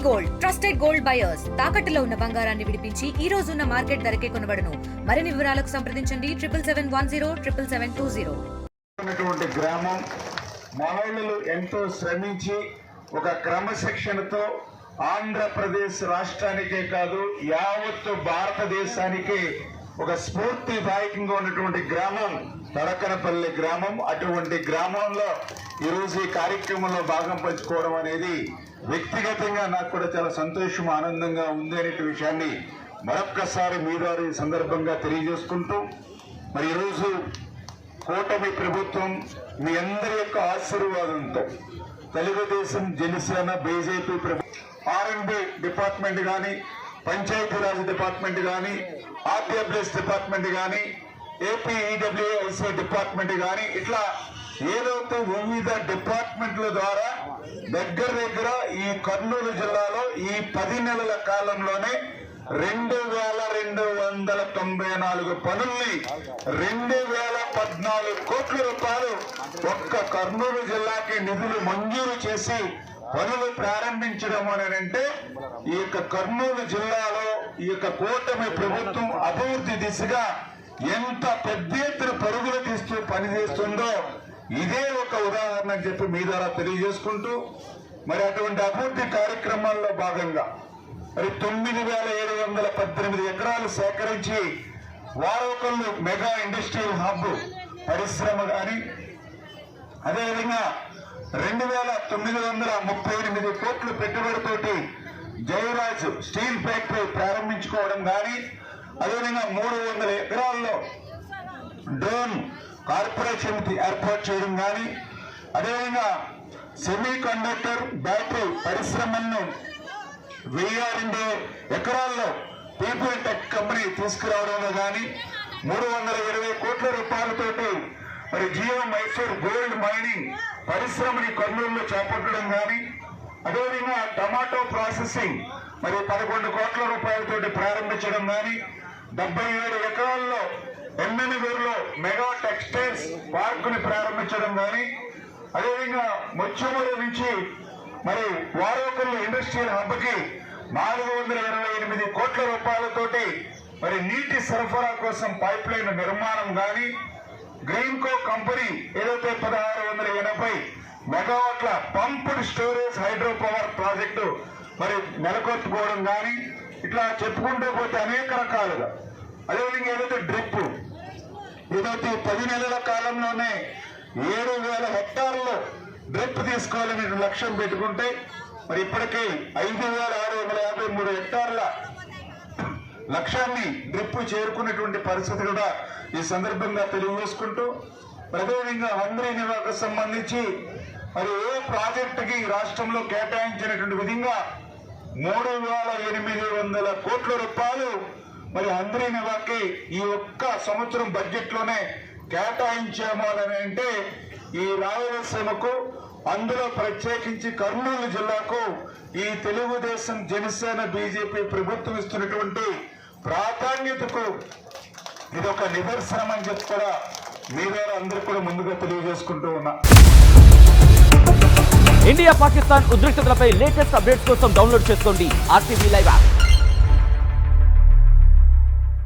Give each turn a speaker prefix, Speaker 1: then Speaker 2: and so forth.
Speaker 1: Gold trusted gold buyers తాకట్టులో ఉన్న బంగారాన్ని విడిపించి ఈ రోజు ఉన్న మార్కెట్ ధరకే కొనబడును. మరిన్ని వివరాలకు సంప్రదించండి 7710
Speaker 2: గ్రామం మహిళలు ఎంతో శ్రమించి ఒక క్రమశిక్షణతో ఆంధ్రప్రదేశ్ రాష్ట్రానికే కాదు యావత్తు భారతదేశానికి ఒక స్ఫూర్తిదాయకంగా ఉన్నటువంటి గ్రామం తడకనపల్లి గ్రామం. అటువంటి గ్రామంలో ఈరోజు ఈ కార్యక్రమంలో భాగం పంచుకోవడం అనేది వ్యక్తిగతంగా నాకు కూడా చాలా సంతోషం ఆనందంగా ఉంది అనే విషయాన్ని మరొక్కసారి మీ ద్వారా ఈ సందర్భంగా తెలియజేసుకుంటూ మరి ఈరోజు కూటమి ప్రభుత్వం మీ అందరి యొక్క ఆశీర్వాదంతో తెలుగుదేశం జనసేన బీజేపీ ప్రభుత్వం R&D డిపార్ట్మెంట్ కానీ పంచాయతీరాజ్ డిపార్ట్మెంట్ కానీ RWS డిపార్ట్మెంట్ కానీ APEWIC డిపార్ట్మెంట్ కానీ ఇట్లా ఏదైతే వివిధ డిపార్ట్మెంట్ల ద్వారా దగ్గర ఈ కర్నూలు జిల్లాలో ఈ 10 నెలల కాలంలోనే 2294 పనుల్ని 2014 కోట్ల రూపాయలు ఒక్క కర్నూలు జిల్లాకి నిధులు మంజూరు చేసి పనులు ప్రారంభించడం అంటే ఈ యొక్క కర్నూలు జిల్లాలో ఈ యొక్క కూటమి ప్రభుత్వం అభివృద్ధి దిశగా ఎంత పెద్ద ఎత్తున పరుగులు తీస్తూ పనిచేస్తుందో ఇదే ఒక ఉదాహరణ అని చెప్పి మీ ద్వారా తెలియజేసుకుంటూ మరి అటువంటి అభివృద్ధి కార్యక్రమాల్లో భాగంగా మరి 9718 ఎకరాలు సేకరించి వారోకల్లు మెగా ఇండస్ట్రియల్ హబ్ పరిశ్రమ కానీ అదేవిధంగా 2938 కోట్ల పెట్టుబడితోటి జయరాజ్ స్టీల్ ఫ్యాక్టరీ ప్రారంభించుకోవడం కానీ అదేవిధంగా 300 ఎకరాల్లో డ్రోన్ కార్పొరేషన్ ఏర్పాటు చేయడం కానీ అదేవిధంగా సెమీ కండక్టర్ బ్యాటరీ పరిశ్రమలను 1002 ఎకరాల్లో పీపుల్ టెక్ కంపెనీ తీసుకురావడంలో కానీ 320 కోట్ల రూపాయలతోటి మరి జియో మైసూర్ గోల్డ్ మైనింగ్ పరిశ్రమని కర్నూలులో చేపట్టడం కానీ అదేవిధంగా టమాటో ప్రాసెసింగ్ మరి 11 కోట్ల రూపాయలతోటి ప్రారంభించడం కానీ 77 ఎకరాల్లో ఎమ్మెనగూరులో మెగా టెక్స్టైల్స్ పార్క్ ని ప్రారంభించడం కానీ అదేవిధంగా ముచ్చమూరు నుంచి మరి వారోకల్లు ఇండస్ట్రియల్ హబ్ కి 428 కోట్ల రూపాయలతోటి మరి నీటి సరఫరా కోసం పైప్ లైన్ నిర్మాణం కానీ గ్రీన్కో కంపెనీ ఏదైతే 1680 మెగావాట్ల pumped storage hydro power project మరి నెలకొల్పుకోవడం కానీ ఇట్లా చెప్పుకుంటూ పోతే అనేక రకాలుగా అదేవిధంగా ఏదైతే డ్రిప్ ఏదైతే 10 నెలల కాలంలోనే 7000 హెక్టార్లు డ్రిప్ తీసుకోవాలని లక్ష్యం పెట్టుకుంటే మరి ఇప్పటికీ 5653 హెక్టార్ల లక్ష్యాన్ని డ్రిప్ చేరుకున్నటువంటి పరిస్థితి కూడా ఈ సందర్భంగా తెలియజేసుకుంటూ అదేవిధంగా హంద్రీ నివాకు సంబంధించి మరి ఏ ప్రాజెక్టుకి రాష్ట్రంలో కేటాయించినటువంటి విధంగా 3800 కోట్ల రూపాయలు మరి హంద్రీ నివాకి ఈ ఒక్క సంవత్సరం బడ్జెట్ లోనే కేటాయించాము అని అంటే ఈ రాయలసీమకు అందులో ప్రత్యేకించి కర్నూలు జిల్లాకు ఈ తెలుగుదేశం జనసేన బీజేపీ ప్రభుత్వం ఇస్తున్నటువంటి ప్రాధాన్యతకు ఇది ఒక నిదర్శనం అని చెప్పి కూడా మీ ద్వారా అందరూ కూడా ముందుగా తెలియజేసుకుంటూ ఉన్నా.
Speaker 3: ఇండియా పాకిస్తాన్ ఉద్రిక్తతలపై లేటెస్ట్ అప్డేట్స్ కోసం డౌన్లోడ్ చేసుకోండి RTV లైవ్ యాప్.